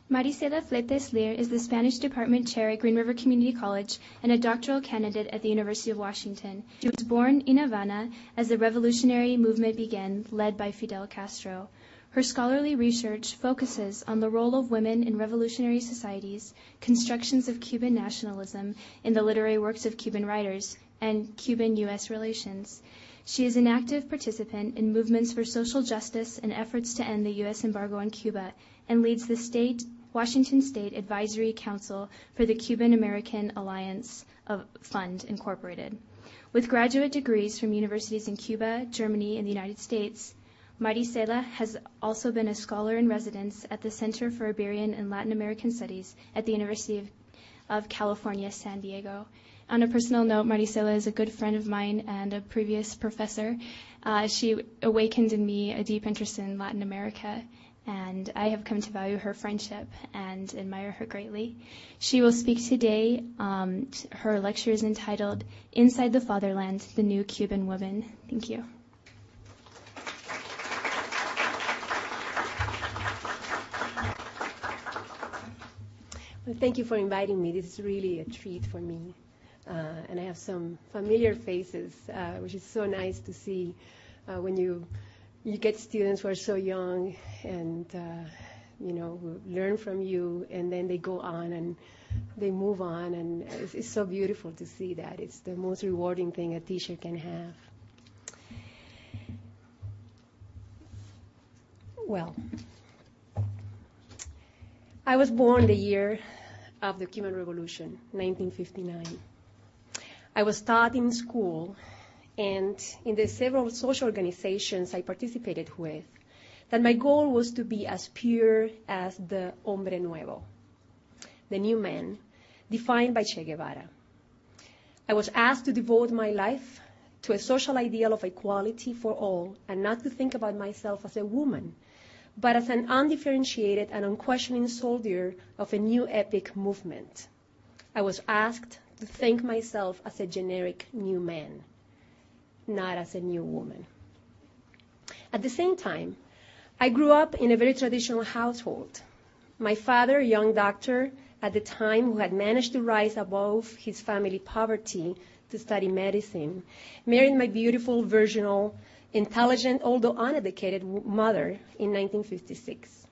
Marisela Fleites-Lear is the Spanish Department Chair at Green River Community College and a doctoral candidate at the University of Washington. She was born in Havana as the revolutionary movement began, led by Fidel Castro. Her scholarly research focuses on the role of women in revolutionary societies, constructions of Cuban nationalism in the literary works of Cuban writers, and Cuban-U.S. relations. She is an active participant in movements for social justice and efforts to end the U.S. embargo on Cuba, and leads the Washington State Advisory Council for the Cuban American Alliance Fund, Incorporated. With graduate degrees from universities in Cuba, Germany, and the United States, Marisela has also been a scholar in residence at the Center for Iberian and Latin American Studies at the University of California, San Diego. On a personal note, Marisela is a good friend of mine and a previous professor. She awakened in me a deep interest in Latin America, and I have come to value her friendship and admire her greatly. She will speak today. Her lecture is entitled Inside the Fatherland, the New Cuban Woman. Thank you. Well, thank you for inviting me. This is really a treat for me. And I have some familiar faces, which is so nice to see when you get students who are so young and, who learn from you, and then they go on and they move on. And it's so beautiful to see that. It's the most rewarding thing a teacher can have. Well, I was born the year of the Cuban Revolution, 1959. I was taught in school and in the several social organizations I participated with that my goal was to be as pure as the hombre nuevo, the new man, defined by Che Guevara. I was asked to devote my life to a social ideal of equality for all and not to think about myself as a woman, but as an undifferentiated and unquestioning soldier of a new epic movement. I was asked to think myself as a generic new man, not as a new woman. At the same time, I grew up in a very traditional household. My father, a young doctor at the time who had managed to rise above his family poverty to study medicine, married my beautiful, virginal, intelligent, although uneducated mother in 1956.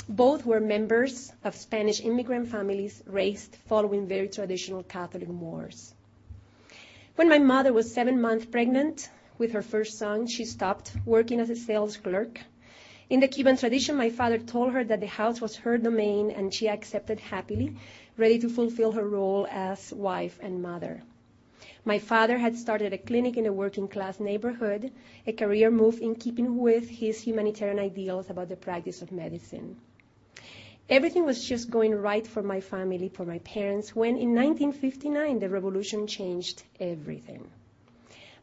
Both were members of Spanish immigrant families raised following very traditional Catholic mores. When my mother was 7 months pregnant with her first son, she stopped working as a sales clerk. In the Cuban tradition, my father told her that the house was her domain, and she accepted happily, ready to fulfill her role as wife and mother. My father had started a clinic in a working-class neighborhood, a career move in keeping with his humanitarian ideals about the practice of medicine. Everything was just going right for my family, for my parents, when in 1959 the revolution changed everything.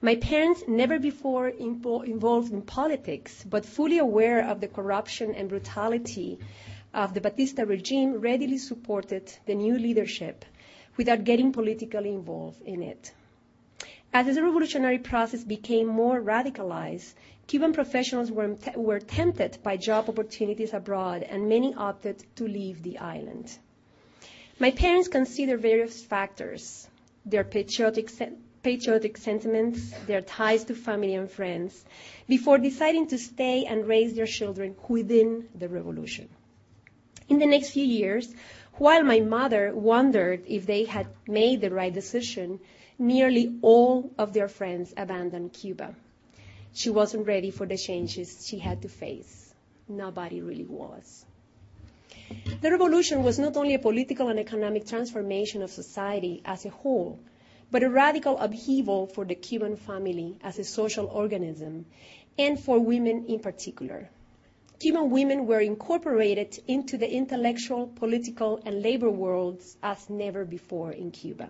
My parents, never before involved in politics, but fully aware of the corruption and brutality of the Batista regime, readily supported the new leadership without getting politically involved in it. As the revolutionary process became more radicalized, Cuban professionals were tempted by job opportunities abroad, and many opted to leave the island. My parents considered various factors: their patriotic sentiments, their ties to family and friends, before deciding to stay and raise their children within the revolution. In the next few years, while my mother wondered if they had made the right decision, nearly all of their friends abandoned Cuba. She wasn't ready for the changes she had to face. Nobody really was. The revolution was not only a political and economic transformation of society as a whole, but a radical upheaval for the Cuban family as a social organism, and for women in particular. Cuban women were incorporated into the intellectual, political, and labor worlds as never before in Cuba.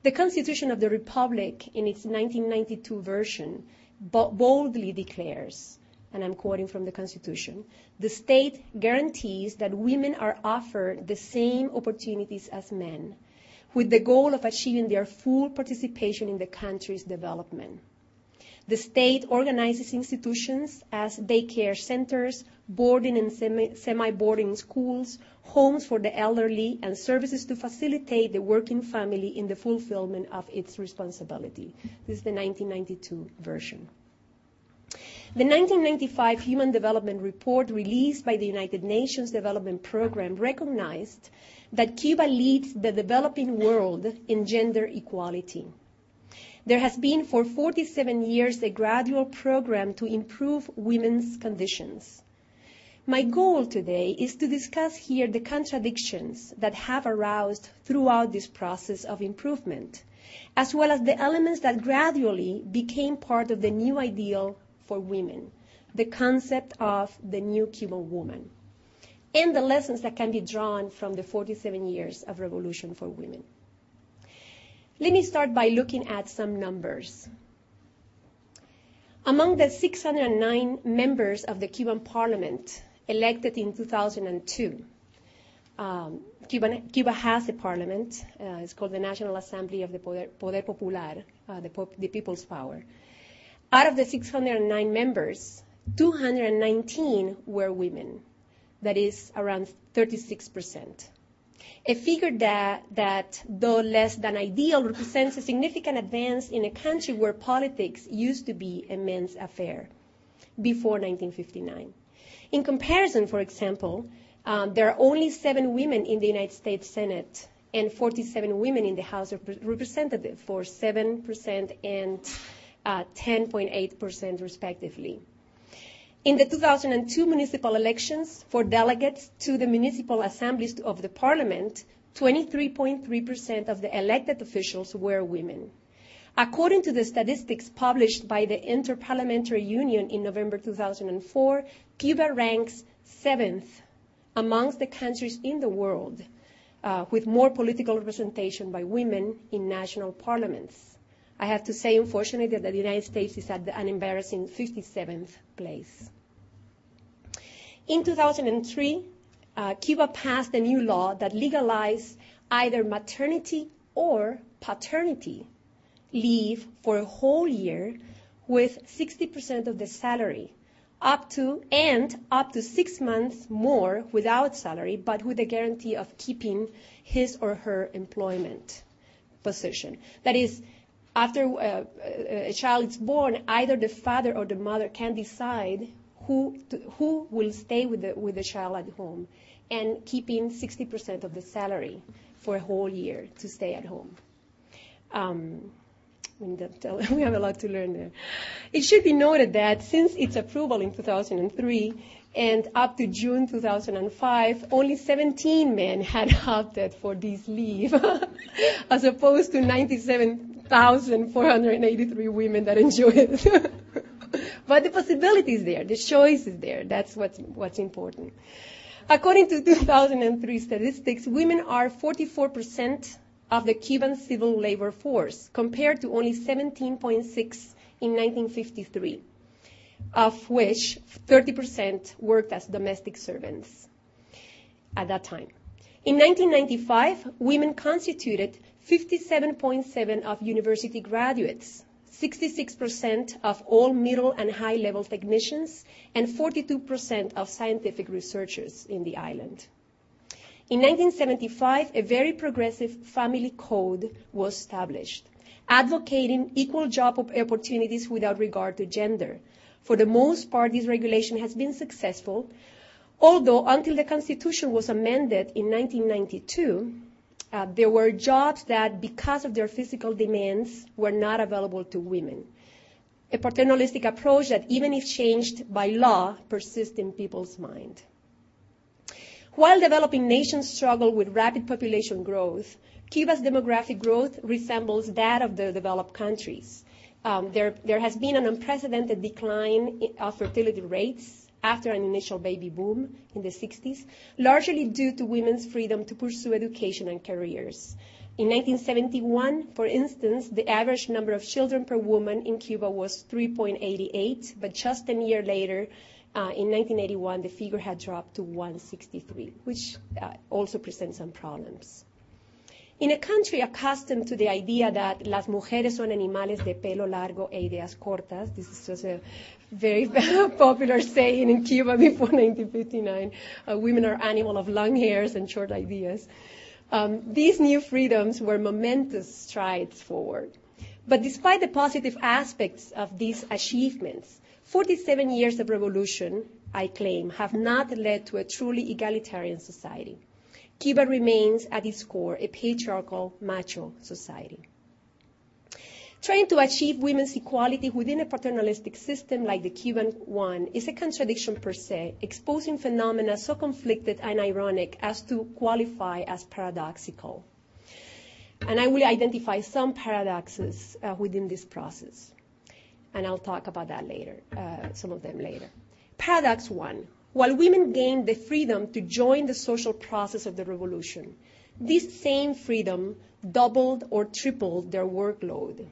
The Constitution of the Republic, in its 1992 version, boldly declares, and I'm quoting from the Constitution, "The state guarantees that women are offered the same opportunities as men, with the goal of achieving their full participation in the country's development. The state organizes institutions as daycare centers, boarding and semi-boarding schools, homes for the elderly, and services to facilitate the working family in the fulfillment of its responsibility. This is the 1992 version. The 1995 Human Development Report released by the United Nations Development Program recognized that Cuba leads the developing world in gender equality. There has been for 47 years a gradual program to improve women's conditions. My goal today is to discuss here the contradictions that have aroused throughout this process of improvement, as well as the elements that gradually became part of the new ideal for women, the concept of the new Cuban woman, and the lessons that can be drawn from the 47 years of revolution for women. Let me start by looking at some numbers. Among the 609 members of the Cuban parliament elected in 2002, Cuba has a parliament. It's called the National Assembly of the Poder Popular, the people's power. Out of the 609 members, 219 were women. That is around 36%. A figure that, though less than ideal, represents a significant advance in a country where politics used to be a men's affair before 1959. In comparison, for example, there are only 7 women in the United States Senate and 47 women in the House of Representatives, for 7% and 10.8% respectively. In the 2002 municipal elections for delegates to the municipal assemblies of the parliament, 23.3% of the elected officials were women. According to the statistics published by the Interparliamentary Union in November 2004, Cuba ranks 7th amongst the countries in the world with more political representation by women in national parliaments. I have to say, unfortunately, that the United States is at an embarrassing 57th place. In 2003, Cuba passed a new law that legalized either maternity or paternity leave for a whole year with 60% of the salary, up to 6 months more without salary, but with the guarantee of keeping his or her employment position. That is, after a child is born, either the father or the mother can decide who will stay with the child at home, and keeping 60% of the salary for a whole year to stay at home. We have a lot to learn there. It should be noted that since its approval in 2003 and up to June 2005, only 17 men had opted for this leave, as opposed to 97,483 women that enjoy it. But the possibility is there, the choice is there. That's what's important. According to 2003 statistics, women are 44% of the Cuban civil labor force, compared to only 17.6% in 1953, of which 30% worked as domestic servants at that time. In 1995, women constituted 57.7% of university graduates, 66% of all middle and high-level technicians, and 42% of scientific researchers in the island. In 1975, a very progressive family code was established, advocating equal job opportunities without regard to gender. For the most part, this regulation has been successful, although until the Constitution was amended in 1992, there were jobs that, because of their physical demands, were not available to women. A paternalistic approach that, even if changed by law, persists in people's mind. While developing nations struggle with rapid population growth, Cuba's demographic growth resembles that of the developed countries. There has been an unprecedented decline of fertility rates after an initial baby boom in the 60s, largely due to women's freedom to pursue education and careers. In 1971, for instance, the average number of children per woman in Cuba was 3.88, but just a year later, in 1981, the figure had dropped to 163, which also presents some problems. In a country accustomed to the idea that las mujeres son animales de pelo largo e ideas cortas, this is just a very popular saying in Cuba before 1959, women are animals of long hairs and short ideas. These new freedoms were momentous strides forward. But despite the positive aspects of these achievements, 47 years of revolution, I claim, have not led to a truly egalitarian society. Cuba remains at its core a patriarchal, macho society. Trying to achieve women's equality within a paternalistic system like the Cuban one is a contradiction per se, exposing phenomena so conflicted and ironic as to qualify as paradoxical. And I will identify some paradoxes within this process. And I'll talk about that later, some of them later. Paradox 1. While women gained the freedom to join the social process of the revolution, this same freedom doubled or tripled their workload.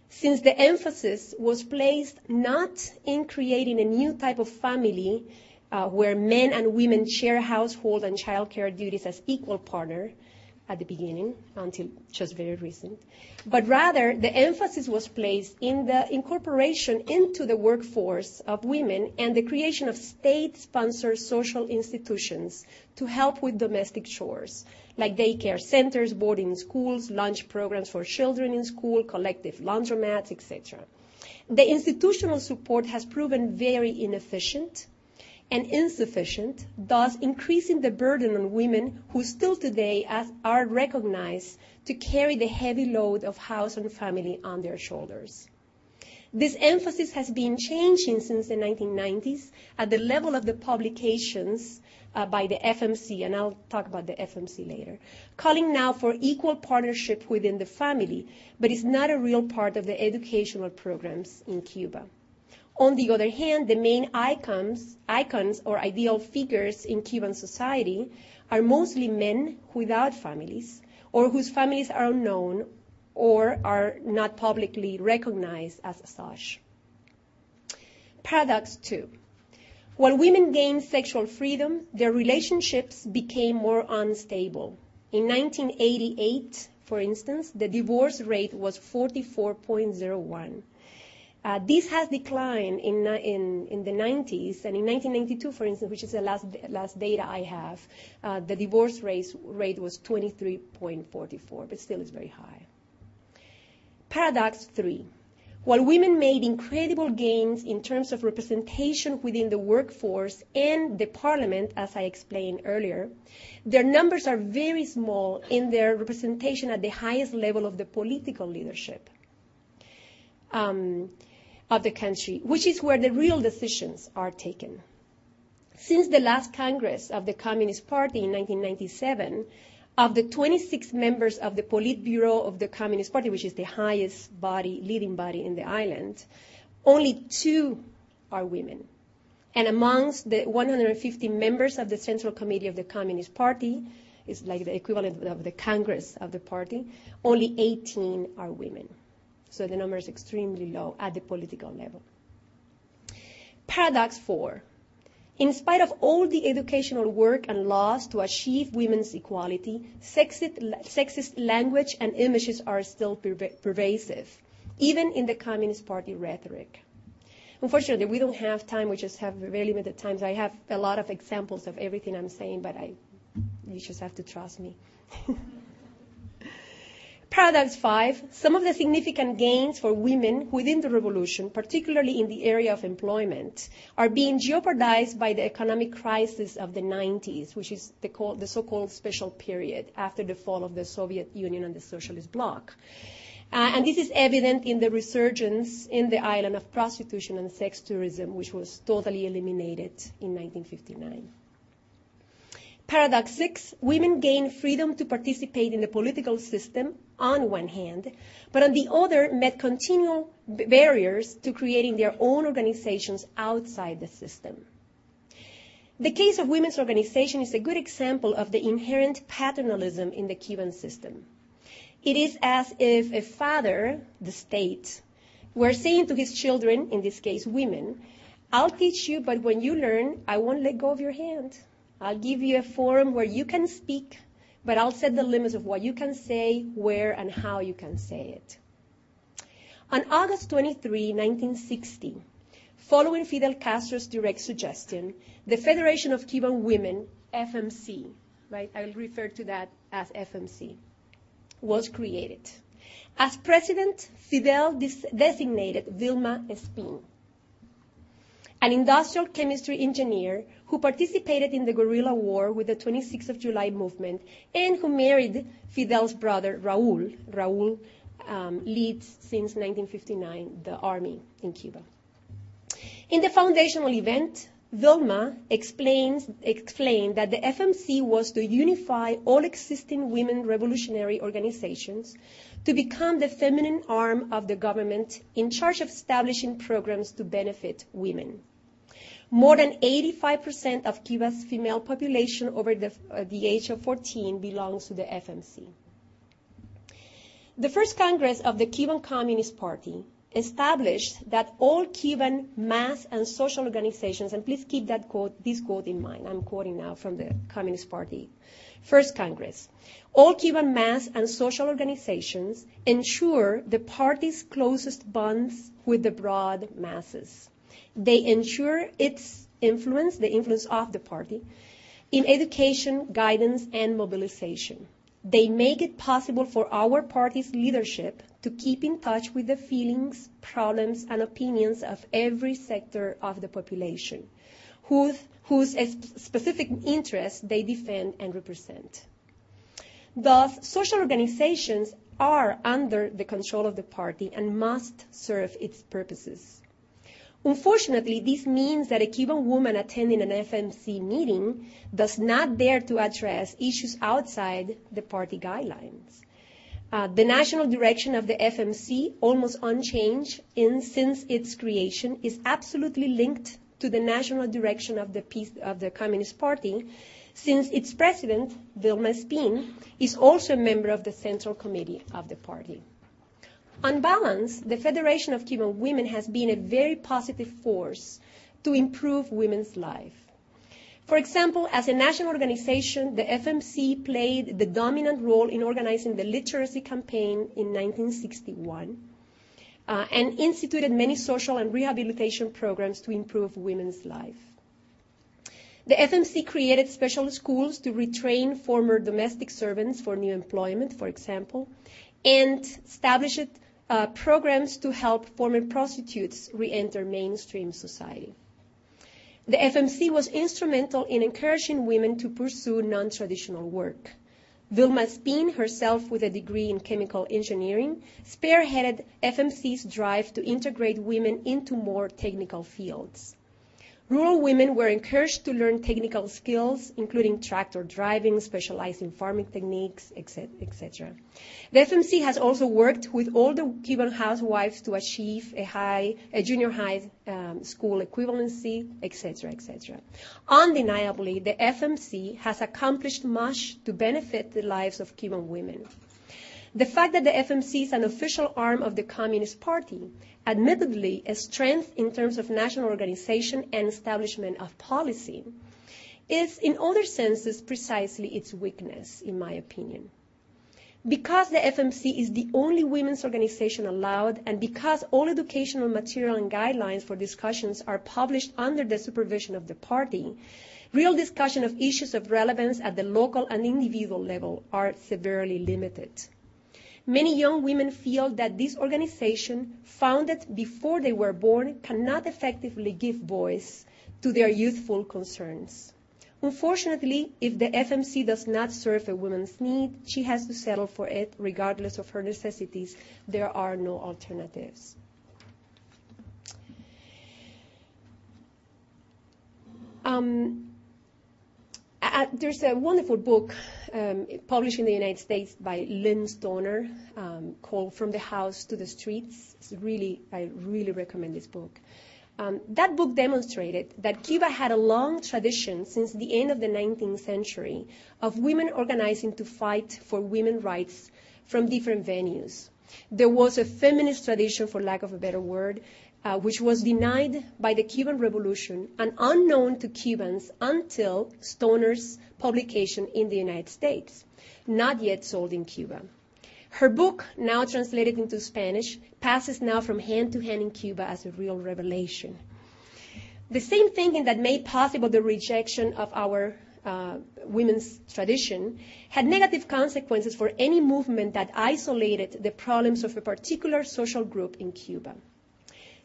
Since the emphasis was placed not in creating a new type of family where men and women share household and childcare duties as equal partners at the beginning, until just very recent, but rather the emphasis was placed in the incorporation into the workforce of women and the creation of state-sponsored social institutions to help with domestic chores, like daycare centers, boarding schools, lunch programs for children in school, collective laundromats, etc. The institutional support has proven very inefficient and insufficient, thus increasing the burden on women who still today are recognized to carry the heavy load of house and family on their shoulders. This emphasis has been changing since the 1990s at the level of the publications by the FMC, and I'll talk about the FMC later, calling now for equal partnership within the family, but it's not a real part of the educational programs in Cuba. On the other hand, the main icons or ideal figures in Cuban society are mostly men without families or whose families are unknown or are not publicly recognized as such. Paradox 2. While women gained sexual freedom, their relationships became more unstable. In 1988, for instance, the divorce rate was 44.01. This has declined in the 90s, and in 1992, for instance, which is the last data I have, the divorce rate was 23.44, but still is very high. Paradox 3. While women made incredible gains in terms of representation within the workforce and the parliament, as I explained earlier, their numbers are very small in their representation at the highest level of the political leadership of the country, which is where the real decisions are taken. Since the last Congress of the Communist Party in 1997, of the 26 members of the Politburo of the Communist Party, which is the highest body, leading body in the island, only 2 are women. And amongst the 150 members of the Central Committee of the Communist Party, is like the equivalent of the Congress of the party, only 18 are women. So the number is extremely low at the political level. Paradox 4. In spite of all the educational work and laws to achieve women's equality, sexist language and images are still pervasive, even in the Communist Party rhetoric. Unfortunately, we don't have time. We just have very limited time. So I have a lot of examples of everything I'm saying, but you just have to trust me. Paradox 5, some of the significant gains for women within the revolution, particularly in the area of employment, are being jeopardized by the economic crisis of the 90s, which is the so-called special period after the fall of the Soviet Union and the socialist bloc. And this is evident in the resurgence in the island of prostitution and sex tourism, which was totally eliminated in 1959. Paradox 6, women gain freedom to participate in the political system on one hand, but on the other met continual barriers to creating their own organizations outside the system. The case of women's organization is a good example of the inherent paternalism in the Cuban system. It is as if a father, the state, were saying to his children, in this case women, I'll teach you, but when you learn, I won't let go of your hand. I'll give you a forum where you can speak, but I'll set the limits of what you can say, where, and how you can say it. On August 23, 1960, following Fidel Castro's direct suggestion, the Federation of Cuban Women, FMC, right, I'll refer to that as FMC, was created. As president, Fidel designated Vilma Espín, an industrial chemistry engineer who participated in the guerrilla war with the 26th of July movement and who married Fidel's brother, Raúl. Raúl leads since 1959 the army in Cuba. In the foundational event, Vilma explained that the FMC was to unify all existing women revolutionary organizations to become the feminine arm of the government in charge of establishing programs to benefit women. More than 85% of Cuba's female population over the age of 14 belongs to the FMC. The first Congress of the Cuban Communist Party established that all Cuban mass and social organizations, and please keep this quote in mind, I'm quoting now from the Communist Party, First Congress, all Cuban mass and social organizations ensure the party's closest bonds with the broad masses. They ensure its influence, the influence of the party, in education, guidance, and mobilization. They make it possible for our party's leadership to keep in touch with the feelings, problems, and opinions of every sector of the population, whose specific interests they defend and represent. Thus, social organizations are under the control of the party and must serve its purposes. Unfortunately, this means that a Cuban woman attending an FMC meeting does not dare to address issues outside the party guidelines. The national direction of the FMC, almost unchanged since its creation, is absolutely linked to the national direction of the Communist Party, since its president, Vilma Espín, is also a member of the Central Committee of the party. On balance, the Federation of Cuban Women has been a very positive force to improve women's life. For example, as a national organization, the FMC played the dominant role in organizing the literacy campaign in 1961 and instituted many social and rehabilitation programs to improve women's life. The FMC created special schools to retrain former domestic servants for new employment, for example, and established programs to help former prostitutes re-enter mainstream society. The FMC was instrumental in encouraging women to pursue non-traditional work. Vilma Espín, herself with a degree in chemical engineering, spearheaded FMC's drive to integrate women into more technical fields. Rural women were encouraged to learn technical skills, including tractor driving, specialized in farming techniques, etc. The FMC has also worked with all the Cuban housewives to achieve a junior high school equivalency, etc., etc. Undeniably, the FMC has accomplished much to benefit the lives of Cuban women. The fact that the FMC is an official arm of the Communist Party, admittedly a strength in terms of national organization and establishment of policy, is in other senses precisely its weakness, in my opinion. Because the FMC is the only women's organization allowed, and because all educational material and guidelines for discussions are published under the supervision of the party, real discussion of issues of relevance at the local and individual level are severely limited. Many young women feel that this organization, founded before they were born, cannot effectively give voice to their youthful concerns. Unfortunately, if the FMC does not serve a woman's need, she has to settle for it regardless of her necessities. There are no alternatives. There's a wonderful book published in the United States by Lynn Stoner called From the House to the Streets. I really recommend this book. That book demonstrated that Cuba had a long tradition since the end of the 19th century of women organizing to fight for women's rights from different venues. There was a feminist tradition, for lack of a better word, which was denied by the Cuban Revolution and unknown to Cubans until Stoner's publication in the United States, not yet sold in Cuba. Her book, now translated into Spanish, passes now from hand to hand in Cuba as a real revelation. The same thinking that made possible the rejection of our women's tradition had negative consequences for any movement that isolated the problems of a particular social group in Cuba.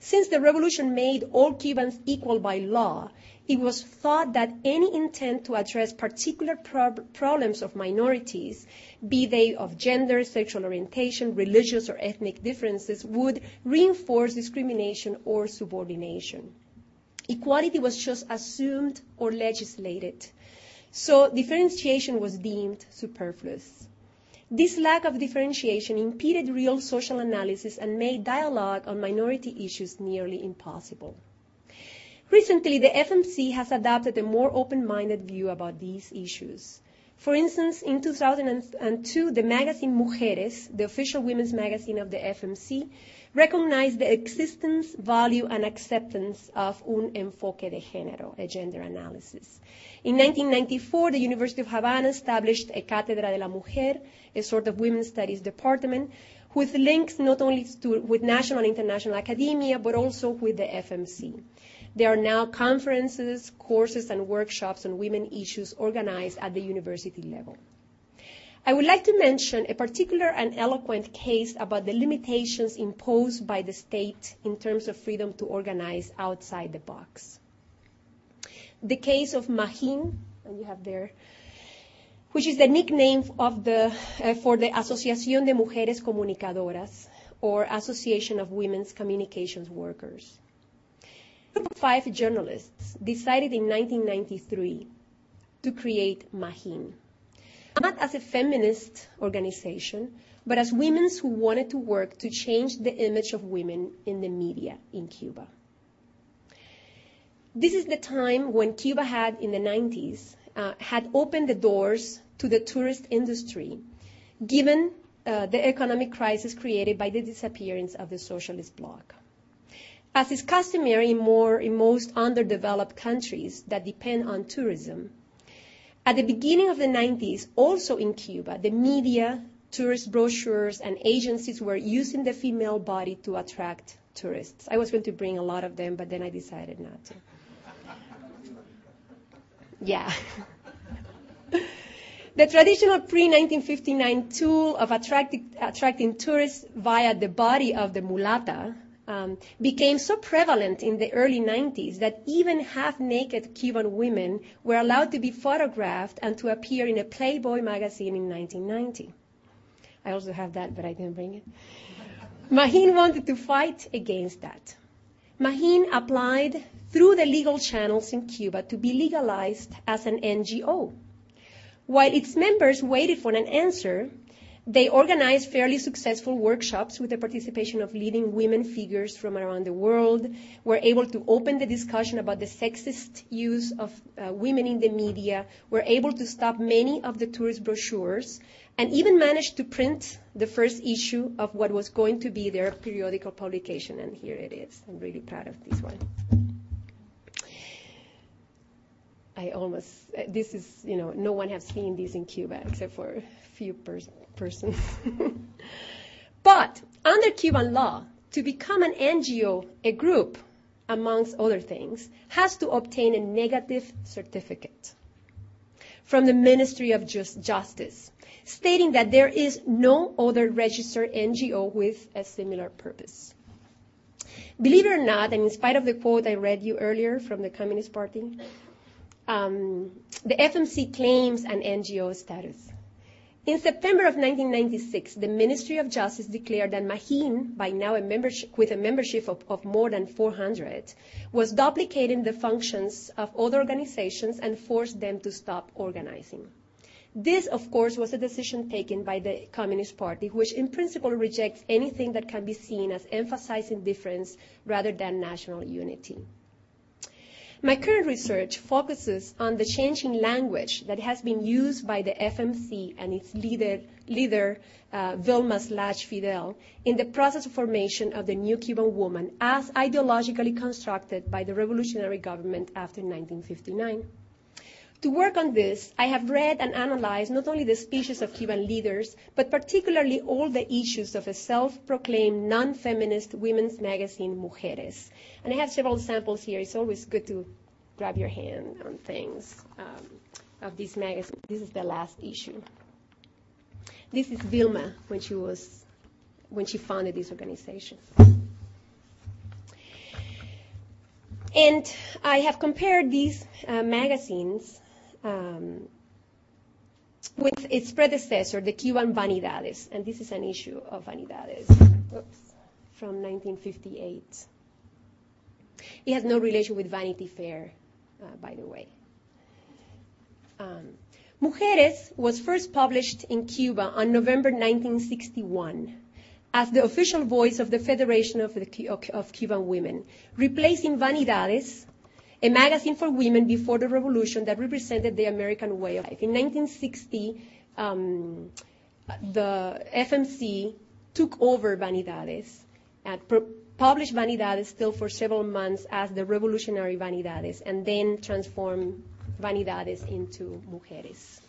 Since the revolution made all Cubans equal by law, it was thought that any intent to address particular problems of minorities, be they of gender, sexual orientation, religious or ethnic differences, would reinforce discrimination or subordination. Equality was just assumed or legislated, so differentiation was deemed superfluous. This lack of differentiation impeded real social analysis and made dialogue on minority issues nearly impossible. Recently, the FMC has adopted a more open-minded view about these issues. For instance, in 2002, the magazine Mujeres, the official women's magazine of the FMC, recognized the existence, value, and acceptance of un enfoque de género, a gender analysis. In 1994, the University of Havana established a Cátedra de la Mujer, a sort of women's studies department, with links not only with national and international academia, but also with the FMC. There are now conferences, courses, and workshops on women issues organized at the university level. I would like to mention a particular and eloquent case about the limitations imposed by the state in terms of freedom to organize outside the box. The case of Magín, and you have there, which is the nickname of for the Asociación de Mujeres Comunicadoras, or Association of Women's Communications Workers. A group of 5 journalists decided in 1993 to create Magín, not as a feminist organization, but as women who wanted to work to change the image of women in the media in Cuba. This is the time when Cuba had, in the 90s, had opened the doors to the tourist industry, given the economic crisis created by the disappearance of the socialist bloc. As is customary in most underdeveloped countries that depend on tourism, at the beginning of the 90s, also in Cuba, the media, tourist brochures, and agencies were using the female body to attract tourists. I was going to bring a lot of them, but then I decided not to. Yeah. The traditional pre-1959 tool of attracting tourists via the body of the mulata became so prevalent in the early 90s that even half-naked Cuban women were allowed to be photographed and to appear in a Playboy magazine in 1990. I also have that, but I didn't bring it. Magín wanted to fight against that. Magín applied through the legal channels in Cuba to be legalized as an NGO. While its members waited for an answer, they organized fairly successful workshops with the participation of leading women figures from around the world, were able to open the discussion about the sexist use of women in the media, were able to stop many of the tourist brochures, and even managed to print the first issue of what was going to be their periodical publication, and here it is. I'm really proud of this one. This is, no one has seen this in Cuba except for a few persons. But under Cuban law, to become an NGO, a group, amongst other things, has to obtain a negative certificate from the Ministry of Justice, stating that there is no other registered NGO with a similar purpose. Believe it or not, and in spite of the quote I read you earlier from the Communist Party, the FMC claims an NGO status. In September of 1996, the Ministry of Justice declared that Magín, by now with a membership of more than 400, was duplicating the functions of other organizations and forced them to stop organizing. This, of course, was a decision taken by the Communist Party, which in principle rejects anything that can be seen as emphasizing difference rather than national unity. My current research focuses on the changing language that has been used by the FMC and its leader Vilma/Fidel, in the process of formation of the new Cuban woman as ideologically constructed by the revolutionary government after 1959. To work on this, I have read and analyzed not only the speeches of Cuban leaders, but particularly all the issues of a self-proclaimed non-feminist women's magazine, Mujeres. And I have several samples here. It's always good to grab your hand on things of this magazine. This is the last issue. This is Vilma when she founded this organization. And I have compared these magazines with its predecessor, the Cuban Vanidades, and this is an issue of Vanidades from 1958. It has no relation with Vanity Fair, by the way. Mujeres was first published in Cuba on November 1961 as the official voice of the Federation of Cuban Women, replacing Vanidades, a magazine for women before the revolution that represented the American way of life. In 1960, the FMC took over Vanidades and published Vanidades still for several months as the revolutionary Vanidades, and then transformed Vanidades into Mujeres.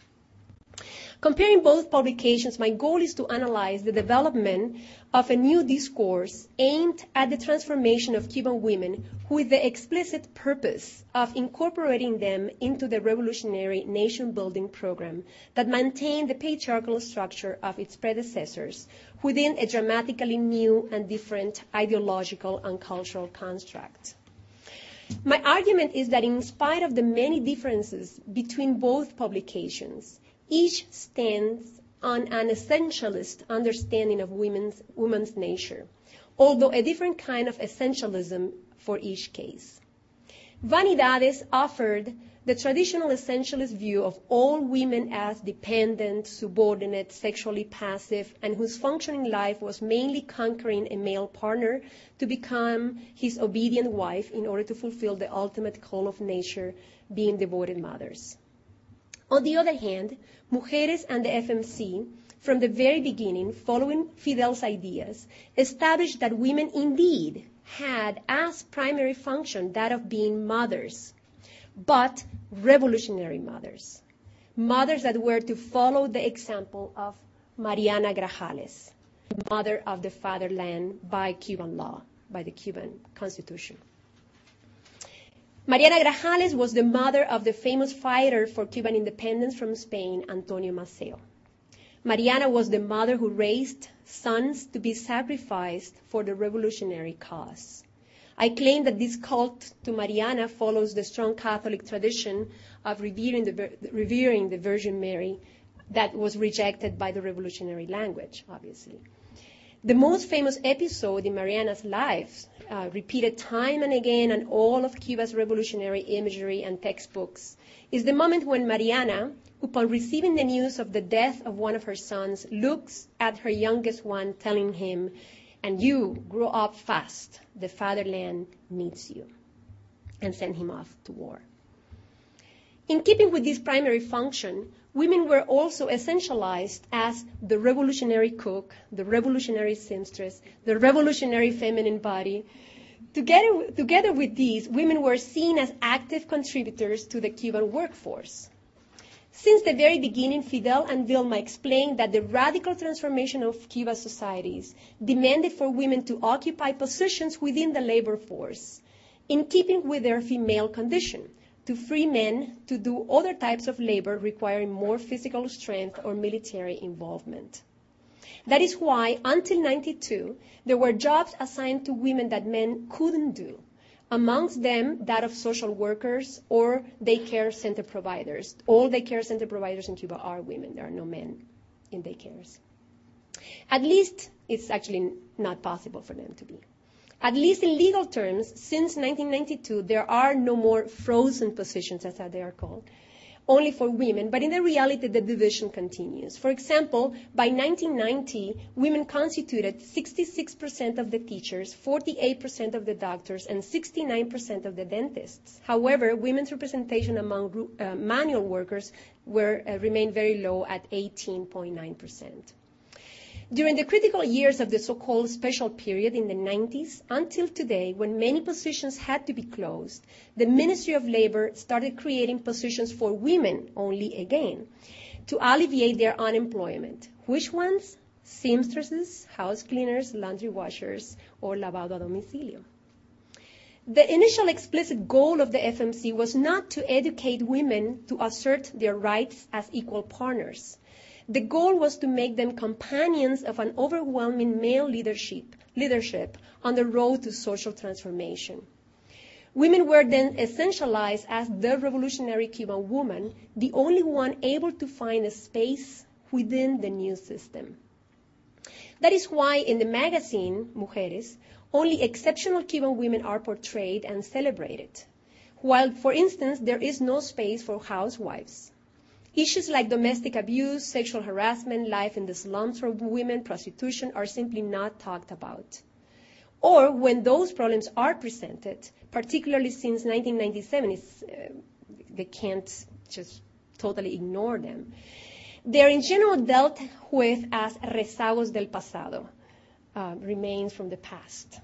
Comparing both publications, my goal is to analyze the development of a new discourse aimed at the transformation of Cuban women with the explicit purpose of incorporating them into the revolutionary nation-building program that maintained the patriarchal structure of its predecessors within a dramatically new and different ideological and cultural construct. My argument is that in spite of the many differences between both publications, each stands on an essentialist understanding of women's nature, although a different kind of essentialism for each case. Vanidades offered the traditional essentialist view of all women as dependent, subordinate, sexually passive, and whose functioning life was mainly conquering a male partner to become his obedient wife in order to fulfill the ultimate call of nature, being devoted mothers. On the other hand, Mujeres and the FMC, from the very beginning, following Fidel's ideas, established that women indeed had as primary function that of being mothers, but revolutionary mothers, mothers that were to follow the example of Mariana Grajales, mother of the Fatherland by Cuban law, by the Cuban Constitution. Mariana Grajales was the mother of the famous fighter for Cuban independence from Spain, Antonio Maceo. Mariana was the mother who raised sons to be sacrificed for the revolutionary cause. I claim that this cult to Mariana follows the strong Catholic tradition of revering the Virgin Mary that was rejected by the revolutionary language, obviously. The most famous episode in Mariana's life, repeated time and again in all of Cuba's revolutionary imagery and textbooks, is the moment when Mariana, upon receiving the news of the death of one of her sons, looks at her youngest one, telling him, "And you grow up fast, the fatherland needs you," and send him off to war. In keeping with this primary function, women were also essentialized as the revolutionary cook, the revolutionary seamstress, the revolutionary feminine body. Together with these, women were seen as active contributors to the Cuban workforce. Since the very beginning, Fidel and Vilma explained that the radical transformation of Cuba's societies demanded for women to occupy positions within the labor force, in keeping with their female condition, to free men to do other types of labor requiring more physical strength or military involvement. That is why, until 1992, there were jobs assigned to women that men couldn't do, amongst them that of social workers or daycare center providers. All daycare center providers in Cuba are women. There are no men in daycares. At least it's actually not possible for them to be. At least in legal terms, since 1992, there are no more frozen positions, as they are called. only for women, but in the reality, the division continues. For example, by 1990, women constituted 66% of the teachers, 48% of the doctors, and 69% of the dentists. However, women's representation among manual workers remained very low at 18.9%. During the critical years of the so-called special period in the 90s until today, when many positions had to be closed, the Ministry of Labor started creating positions for women only again to alleviate their unemployment. Which ones? Seamstresses, house cleaners, laundry washers, or lavado a domicilio. The initial explicit goal of the FMC was not to educate women to assert their rights as equal partners. The goal was to make them companions of an overwhelming male leadership on the road to social transformation. Women were then essentialized as the revolutionary Cuban woman, the only one able to find a space within the new system. That is why in the magazine, Mujeres, only exceptional Cuban women are portrayed and celebrated, while, for instance, there is no space for housewives. Issues like domestic abuse, sexual harassment, life in the slums for women, prostitution are simply not talked about. Or when those problems are presented, particularly since 1997, they can't just totally ignore them. They are in general dealt with as rezagos del pasado, remains from the past,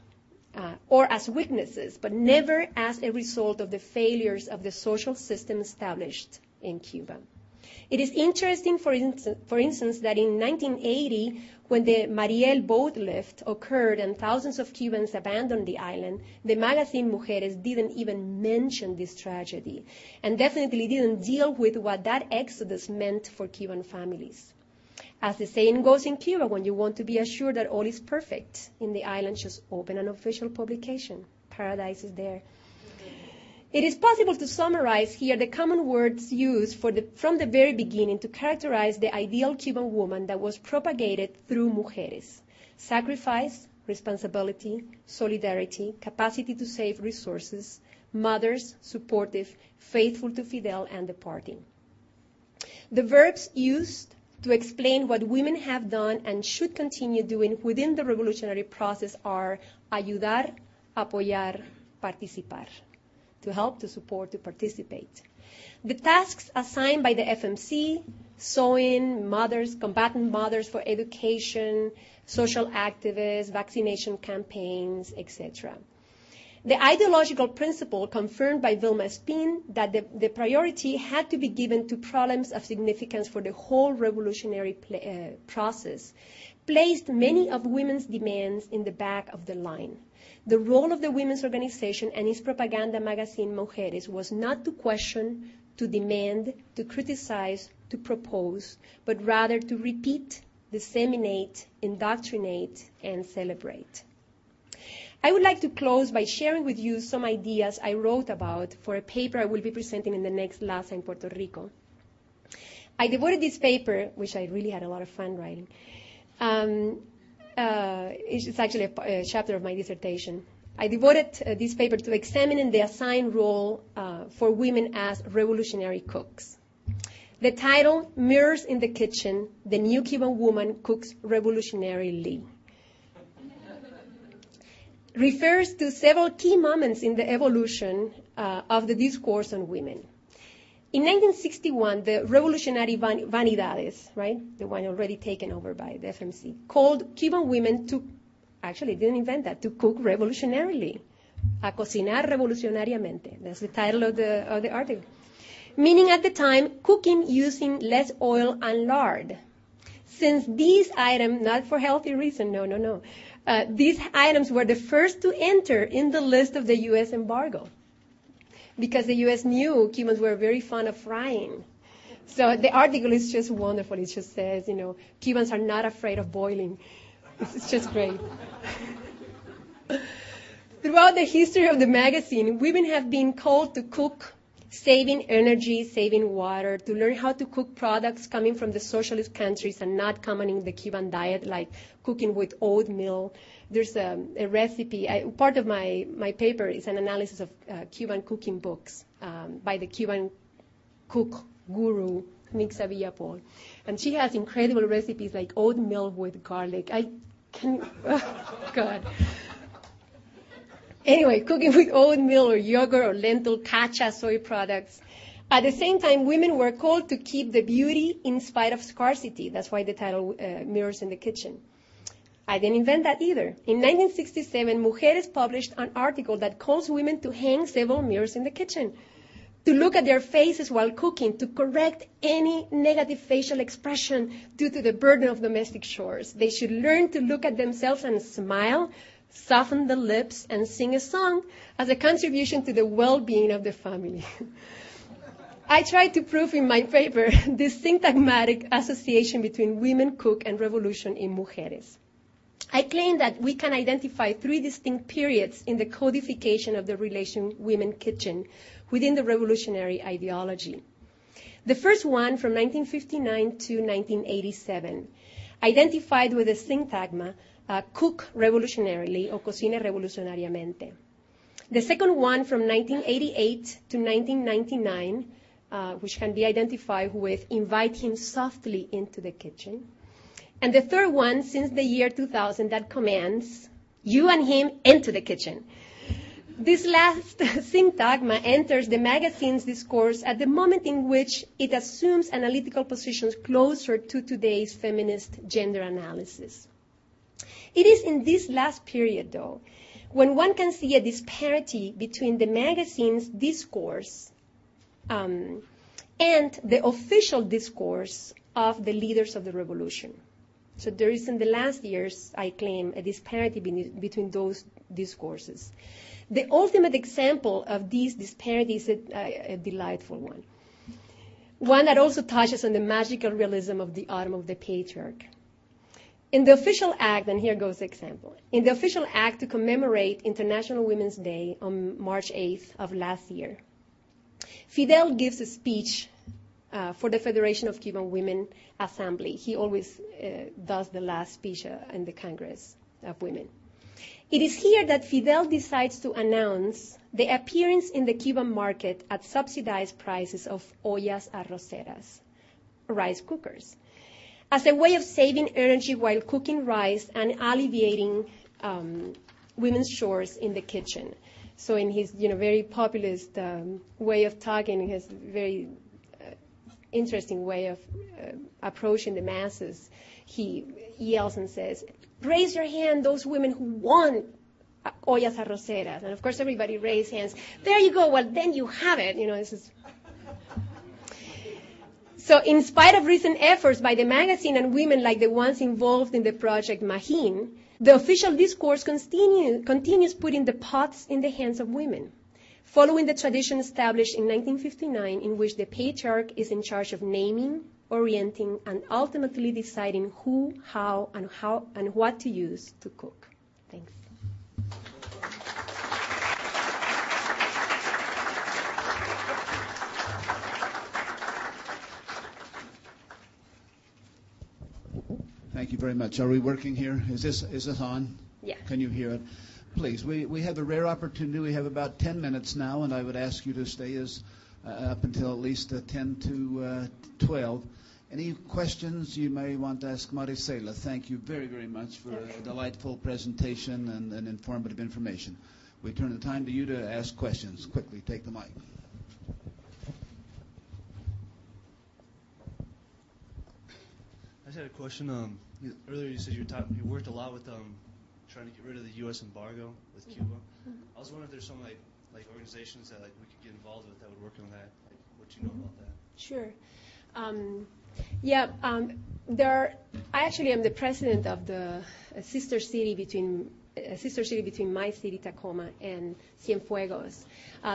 or as weaknesses, but never as a result of the failures of the social system established in Cuba. It is interesting, for instance, that in 1980, when the Mariel boat lift occurred and thousands of Cubans abandoned the island, the magazine Mujeres didn't even mention this tragedy and definitely didn't deal with what that exodus meant for Cuban families. As the saying goes in Cuba, when you want to be assured that all is perfect in the island, just open an official publication. Paradise is there. It is possible to summarize here the common words used from the very beginning to characterize the ideal Cuban woman that was propagated through Mujeres: sacrifice, responsibility, solidarity, capacity to save resources, mothers, supportive, faithful to Fidel and the party. The verbs used to explain what women have done and should continue doing within the revolutionary process are ayudar, apoyar, participar. To help, to support, to participate. The tasks assigned by the FMC, sewing, mothers, combatant mothers for education, social activists, vaccination campaigns, etc. The ideological principle confirmed by Vilma Espin that the priority had to be given to problems of significance for the whole revolutionary process placed many of women's demands in the back of the line. The role of the women's organization and its propaganda magazine Mujeres was not to question, to demand, to criticize, to propose, but rather to repeat, disseminate, indoctrinate, and celebrate. I would like to close by sharing with you some ideas I wrote about for a paper I will be presenting in the next LASA in Puerto Rico. I devoted this paper, which I really had a lot of fun writing, it's actually a chapter of my dissertation. I devoted this paper to examining the assigned role for women as revolutionary cooks. The title, Mirrors in the Kitchen, The New Cuban Woman Cooks Revolutionarily, refers to several key moments in the evolution of the discourse on women. In 1961, the revolutionary Vanidades, right, the one already taken over by the FMC, called Cuban women to, actually didn't invent that, to cook revolutionarily, a cocinar revolucionariamente. That's the title of the article. Meaning at the time, cooking using less oil and lard. Since these items, not for healthy reason, no, these items were the first to enter in the list of the U.S. embargo, because the U.S. knew Cubans were very fond of frying. So the article is just wonderful. It just says, Cubans are not afraid of boiling. It's just great. Throughout the history of the magazine, women have been called to cook, saving energy, saving water, to learn how to cook products coming from the socialist countries and not common in the Cuban diet, like cooking with oatmeal. There's a recipe. Part of my paper is an analysis of Cuban cooking books by the Cuban cook guru, Mixa Villapol. And she has incredible recipes like oatmeal with garlic. God. Anyway, cooking with oatmeal or yogurt or lentil, cacha, soy products. At the same time, women were called to keep the beauty in spite of scarcity. That's why the title Mirrors in the Kitchen. I didn't invent that either. In 1967, Mujeres published an article that calls women to hang several mirrors in the kitchen, to look at their faces while cooking, to correct any negative facial expression due to the burden of domestic chores. They should learn to look at themselves and smile, soften the lips, and sing a song as a contribution to the well-being of the family. I tried to prove in my paper this syntagmatic association between women cook and revolution in Mujeres. I claim that we can identify 3 distinct periods in the codification of the relation women-kitchen within the revolutionary ideology. The first one, from 1959 to 1987, identified with the syntagma, cook revolutionarily or cocine revolucionariamente. The second one, from 1988 to 1999, which can be identified with invite him softly into the kitchen. And the third one, since the year 2000, that commands you and him into the kitchen. This last syntagma enters the magazine's discourse at the moment in which it assumes analytical positions closer to today's feminist gender analysis. It is in this last period, though, when one can see a disparity between the magazine's discourse and the official discourse of the leaders of the revolution. So there is, in the last years, I claim, a disparity between those discourses. The ultimate example of these disparities is a delightful one that also touches on the magical realism of the autumn of the patriarch. In the official act, and here goes the example, in the official act to commemorate International Women's Day on March 8th of last year, Fidel gives a speech for the Federation of Cuban Women Assembly. He always does the last speech in the Congress of Women. It is here that Fidel decides to announce the appearance in the Cuban market at subsidized prices of ollas arroceras, rice cookers, as a way of saving energy while cooking rice and alleviating women's chores in the kitchen. So in his very populist way of talking, his very interesting way of approaching the masses, he yells and says, raise your hand, those women who want ollas arroceras. And of course, everybody raised hands. There you go. Well, then you have it. This is. So in spite of recent efforts by the magazine and women like the ones involved in the project Mahin, the official discourse continues putting the pots in the hands of women, following the tradition established in 1959 in which the patriarch is in charge of naming, orienting, and ultimately deciding who, how, and what to use to cook. Thanks. Thank you very much. Are we working here? Is this on? Yeah. Can you hear it? Please, we have a rare opportunity. We have about 10 minutes now, and I would ask you to stay up until at least 10 to 12. Any questions you may want to ask Marisela? Thank you very, very much for a delightful presentation and informative information. We turn the time to you to ask questions. Quickly, take the mic. I just had a question. Earlier you said you worked a lot with trying to get rid of the U.S. embargo with Cuba. I was wondering if there's some like organizations that we could get involved with that would work on that. Like, what do you know about that? Sure. I actually am the president of the sister city between my city, Tacoma, and Cienfuegos.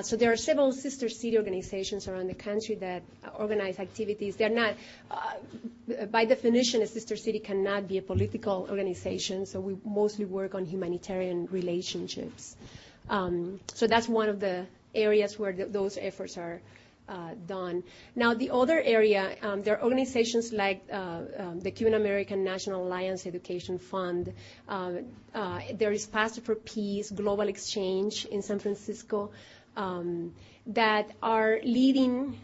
So there are several sister city organizations around the country that organize activities. They're not, by definition, a sister city cannot be a political organization, so we mostly work on humanitarian relationships. So that's one of the areas where those efforts are done. Now, the other area, there are organizations like the Cuban American National Alliance Education Fund. There is Pastor for Peace, Global Exchange in San Francisco, that are leading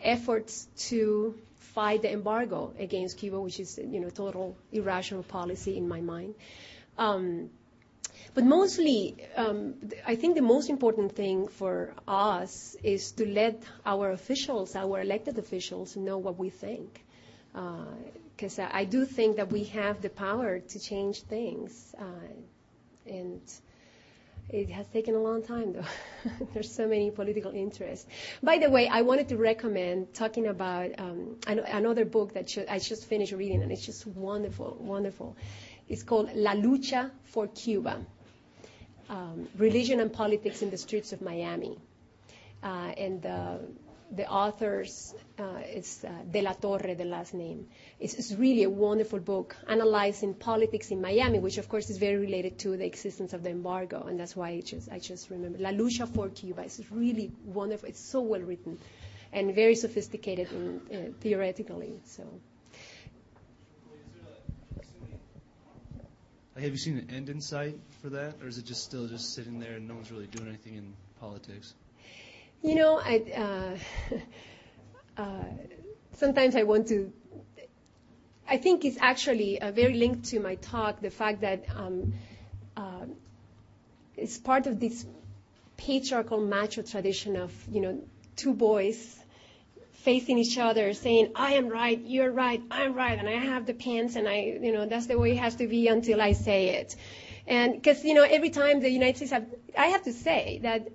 efforts to fight the embargo against Cuba, which is, total irrational policy in my mind. But mostly, I think the most important thing for us is to let our officials, our elected officials, know what we think. Because I do think that we have the power to change things. And it has taken a long time, though. There's so many political interests. By the way, I wanted to recommend talking about another book that I just finished reading, and it's just wonderful, wonderful. It's called La Lucha for Cuba, Religion and Politics in the Streets of Miami. And the author's is De La Torre, the last name. It's really a wonderful book analyzing politics in Miami, which of course is very related to the existence of the embargo, and that's why I just remember. La Lucha for Cuba. It's really wonderful. It's so well written and very sophisticated theoretically. So. Have you seen an end in sight for that, or is it just still just sitting there and no one's really doing anything in politics? Sometimes I want to. I think it's actually very linked to my talk, the fact that it's part of this patriarchal macho tradition of, two boys facing each other, saying, I am right, you're right, I'm right, and I have the pants, and that's the way it has to be until I say it. And because, every time the United States I have to say that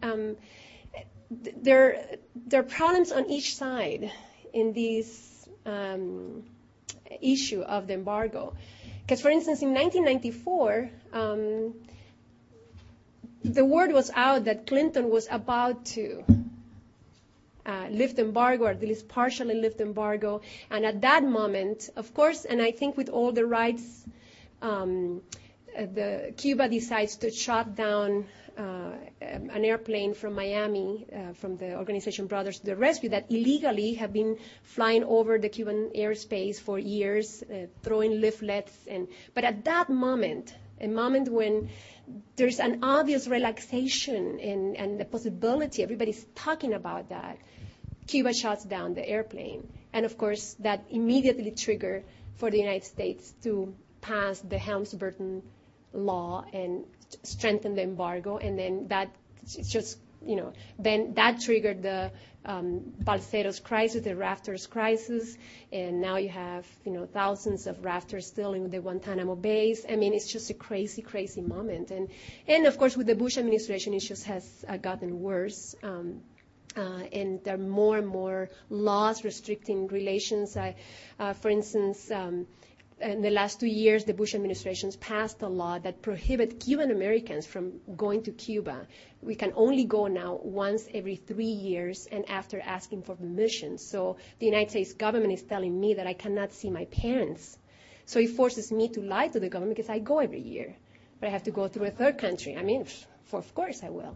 there are problems on each side in this issue of the embargo. Because, for instance, in 1994, the word was out that Clinton was about to lift embargo, or at least partially lift embargo. And at that moment, of course, and I think with all the rights, Cuba decides to shut down an airplane from Miami, from the organization Brothers to the Rescue, that illegally have been flying over the Cuban airspace for years, throwing leaflets. But at that moment, a moment when there's an obvious relaxation and the possibility, everybody's talking about that, Cuba shuts down the airplane. And of course, that immediately triggered for the United States to pass the Helms-Burton law and strengthen the embargo, and then that just, then that triggered the Balseros crisis, the rafters crisis, and now you have, thousands of rafters still in the Guantanamo base. I mean, it's just a crazy, crazy moment. And of course, with the Bush administration, it just has gotten worse. And there are more and more laws restricting relations. For instance, in the last 2 years, the Bush administration passed a law that prohibits Cuban Americans from going to Cuba. We can only go now once every 3 years and after asking for permission. So the United States government is telling me that I cannot see my parents. So it forces me to lie to the government because I go every year. But I have to go through a third country. I mean, of course I will.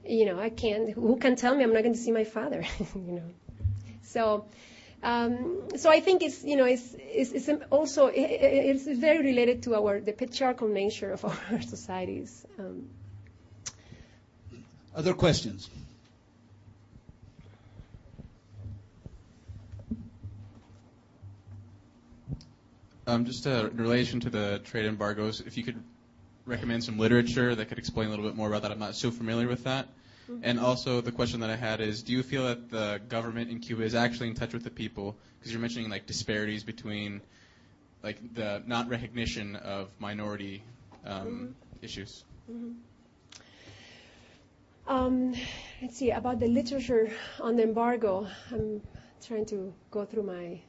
I can't. Who can tell me I'm not going to see my father? So I think it's also it's very related to the patriarchal nature of our societies. Other questions? Just in relation to the trade embargoes, if you could recommend some literature that could explain a little bit more about that. I'm not so familiar with that. Mm-hmm. And also the question that I had is, do you feel that the government in Cuba is actually in touch with the people? Because you're mentioning like disparities between like the not recognition of minority issues. Mm-hmm. Let's see, about the literature on the embargo. I'm trying to go through my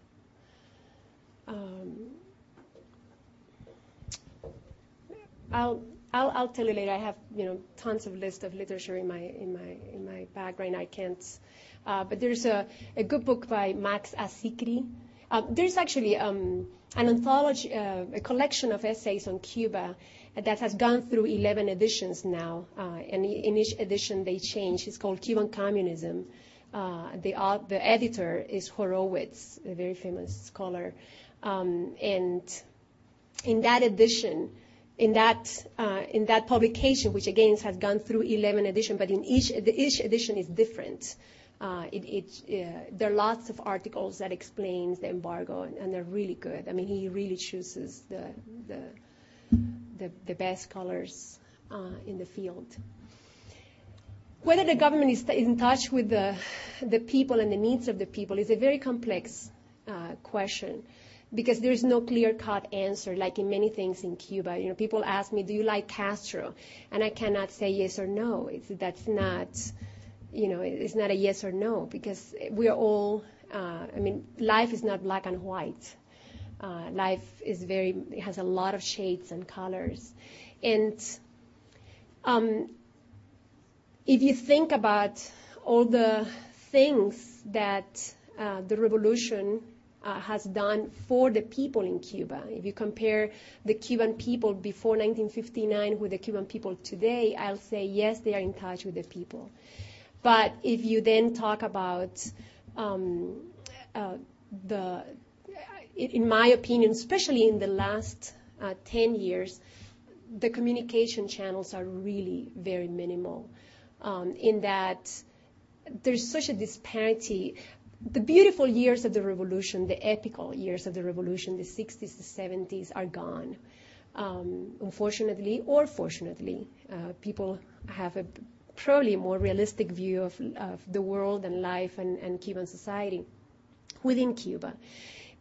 I'll tell you later. I have tons of lists of literature in my bag right now. I can't. But there's a good book by Max Asikri. There's actually an anthology, a collection of essays on Cuba that has gone through 11 editions now. And in each edition they change. It's called Cuban Communism. The editor is Horowitz, a very famous scholar. And in that edition. In that publication, which again has gone through 11 editions, but in each edition is different. There are lots of articles that explains the embargo, and they're really good. I mean, he really chooses the best colors in the field. Whether the government is in touch with the people and the needs of the people is a very complex question, because there is no clear-cut answer, like in many things in Cuba. You know, people ask me, "Do you like Castro?" And I cannot say yes or no. It's not a yes or no, because we are all. Life is not black and white. Life has a lot of shades and colors, and if you think about all the things that the revolution has done for the people in Cuba, if you compare the Cuban people before 1959 with the Cuban people today, I'll say yes, they are in touch with the people. But if you then talk about in my opinion, especially in the last 10 years, the communication channels are really very minimal. In that there's such a disparity. The beautiful years of the revolution, the epical years of the revolution, the 60s, the 70s, are gone. Unfortunately or fortunately, people have probably a more realistic view of the world and life and Cuban society within Cuba.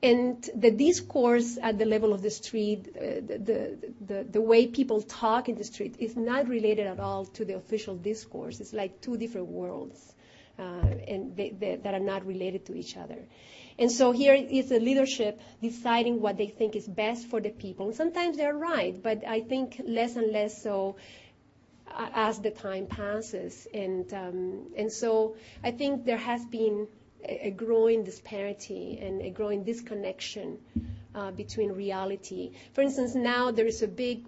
And the discourse at the level of the street, the way people talk in the street is not related at all to the official discourse. It's like two different worlds, and that are not related to each other. And so here is the leadership deciding what they think is best for the people. And sometimes they're right, but I think less and less so as the time passes. And so I think there has been a growing disparity and a growing disconnection between reality. For instance, now there is a big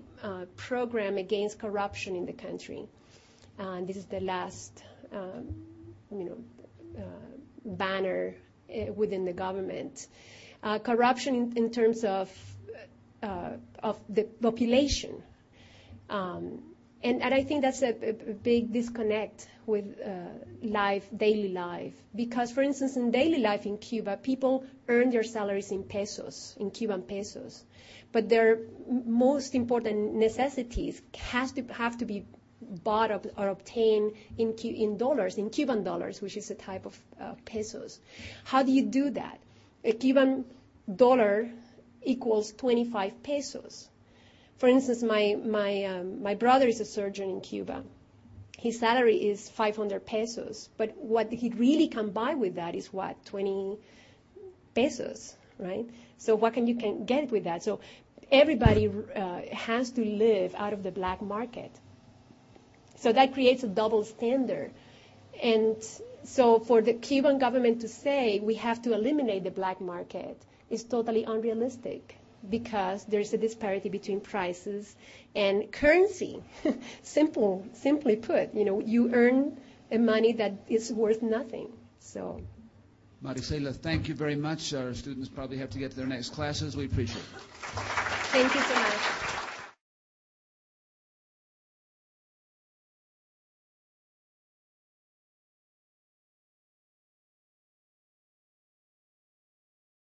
program against corruption in the country. This is the last, banner within the government. Corruption in terms of the population. And I think that's a big disconnect with daily life. Because, for instance, in daily life in Cuba, people earn their salaries in pesos, in Cuban pesos. But their most important necessities have to be bought or obtained in dollars, in Cuban dollars, which is a type of pesos. How do you do that? A Cuban dollar equals 25 pesos. For instance, my brother is a surgeon in Cuba. His salary is 500 pesos, but what he really can buy with that is what, 20 pesos, right? So what can you get with that? So everybody has to live out of the black market. So that creates a double standard. And so for the Cuban government to say we have to eliminate the black market is totally unrealistic, because there's a disparity between prices and currency. Simply put, you earn a money that is worth nothing. So, Marisela, thank you very much. Our students probably have to get to their next classes. We appreciate it. Thank you so much.